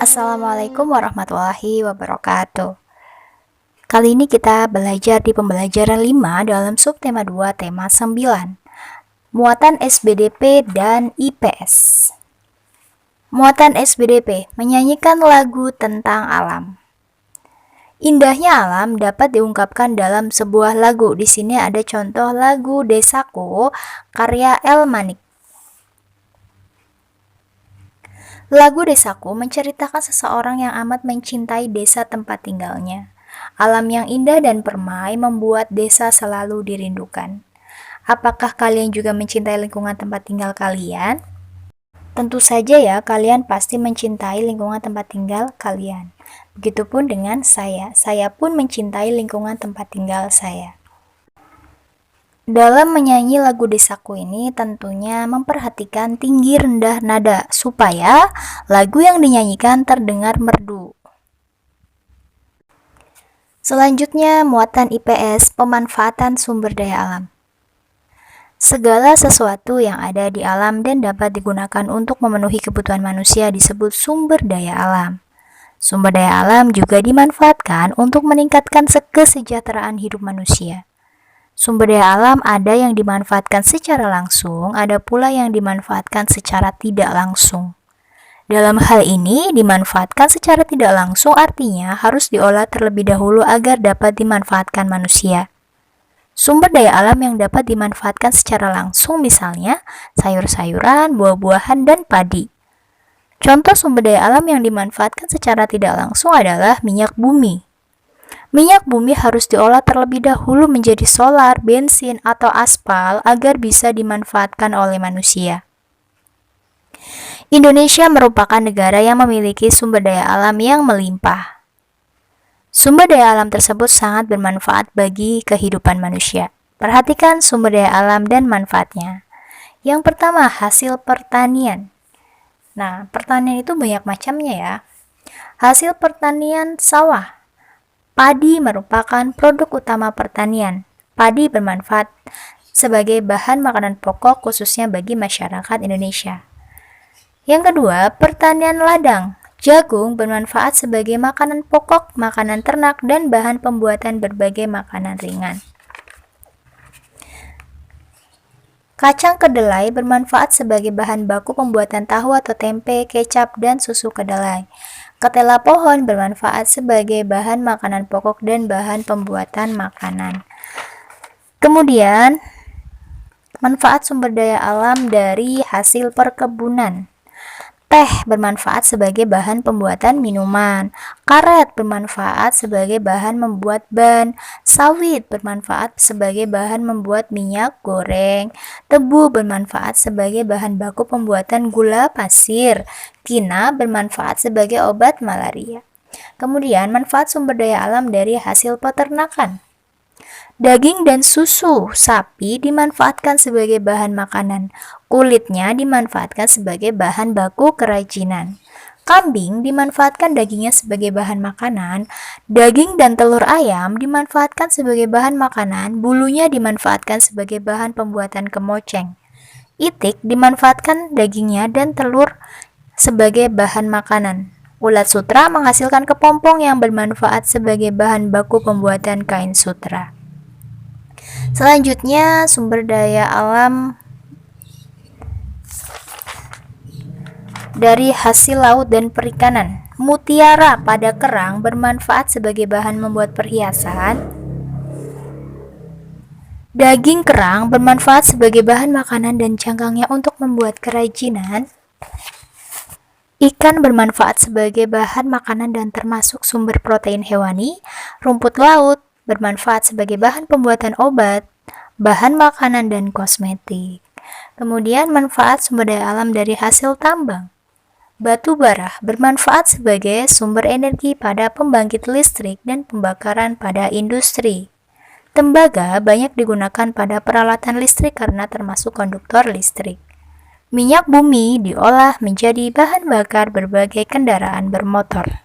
Assalamualaikum warahmatullahi wabarakatuh. Kali ini kita belajar di pembelajaran 5 dalam subtema 2 tema 9, muatan SBDP dan IPS. Muatan SBDP menyanyikan lagu tentang alam. Indahnya alam dapat diungkapkan dalam sebuah lagu. Di sini ada contoh lagu Desaku karya El Manik. Lagu Desaku menceritakan seseorang yang amat mencintai desa tempat tinggalnya. Alam yang indah dan permai membuat desa selalu dirindukan. Apakah kalian juga mencintai lingkungan tempat tinggal kalian? Tentu saja ya, kalian pasti mencintai lingkungan tempat tinggal kalian. Begitupun dengan saya pun mencintai lingkungan tempat tinggal saya. Dalam menyanyi lagu Desaku ini tentunya memperhatikan tinggi rendah nada supaya lagu yang dinyanyikan terdengar merdu. Selanjutnya, muatan IPS, pemanfaatan sumber daya alam. Segala sesuatu yang ada di alam dan dapat digunakan untuk memenuhi kebutuhan manusia disebut sumber daya alam. Sumber daya alam juga dimanfaatkan untuk meningkatkan kesejahteraan hidup manusia. Sumber daya alam ada yang dimanfaatkan secara langsung, ada pula yang dimanfaatkan secara tidak langsung. Dalam hal ini, dimanfaatkan secara tidak langsung artinya harus diolah terlebih dahulu agar dapat dimanfaatkan manusia. Sumber daya alam yang dapat dimanfaatkan secara langsung misalnya sayur-sayuran, buah-buahan, dan padi. Contoh sumber daya alam yang dimanfaatkan secara tidak langsung adalah minyak bumi. Minyak bumi harus diolah terlebih dahulu menjadi solar, bensin, atau aspal agar bisa dimanfaatkan oleh manusia. Indonesia merupakan negara yang memiliki sumber daya alam yang melimpah. Sumber daya alam tersebut sangat bermanfaat bagi kehidupan manusia. Perhatikan sumber daya alam dan manfaatnya. Yang pertama, hasil pertanian. Nah, pertanian itu banyak macamnya ya. Hasil pertanian sawah. Padi merupakan produk utama pertanian. Padi bermanfaat sebagai bahan makanan pokok khususnya bagi masyarakat Indonesia. Yang kedua, pertanian ladang. Jagung bermanfaat sebagai makanan pokok, makanan ternak, dan bahan pembuatan berbagai makanan ringan. Kacang kedelai bermanfaat sebagai bahan baku pembuatan tahu atau tempe, kecap, dan susu kedelai. Ketela pohon bermanfaat sebagai bahan makanan pokok dan bahan pembuatan makanan. Kemudian, manfaat sumber daya alam dari hasil perkebunan. Teh bermanfaat sebagai bahan pembuatan minuman. Karet bermanfaat sebagai bahan membuat ban. Sawit bermanfaat sebagai bahan membuat minyak goreng. Tebu bermanfaat sebagai bahan baku pembuatan gula pasir. Kina bermanfaat sebagai obat malaria. Kemudian, manfaat sumber daya alam dari hasil peternakan. Daging dan susu sapi dimanfaatkan sebagai bahan makanan. Kulitnya dimanfaatkan sebagai bahan baku kerajinan. Kambing dimanfaatkan dagingnya sebagai bahan makanan. Daging dan telur ayam dimanfaatkan sebagai bahan makanan. Bulunya dimanfaatkan sebagai bahan pembuatan kemoceng. Itik dimanfaatkan dagingnya dan telur sebagai bahan makanan. Ulat sutra menghasilkan kepompong yang bermanfaat sebagai bahan baku pembuatan kain sutra. Selanjutnya, sumber daya alam dari hasil laut dan perikanan. Mutiara pada kerang bermanfaat sebagai bahan membuat perhiasan. Daging kerang bermanfaat sebagai bahan makanan dan cangkangnya untuk membuat kerajinan. Ikan bermanfaat sebagai bahan makanan dan termasuk sumber protein hewani. Rumput laut bermanfaat sebagai bahan pembuatan obat, bahan makanan, dan kosmetik. Kemudian, manfaat sumber daya alam dari hasil tambang. Batu bara bermanfaat sebagai sumber energi pada pembangkit listrik dan pembakaran pada industri. Tembaga banyak digunakan pada peralatan listrik karena termasuk konduktor listrik. Minyak bumi diolah menjadi bahan bakar berbagai kendaraan bermotor.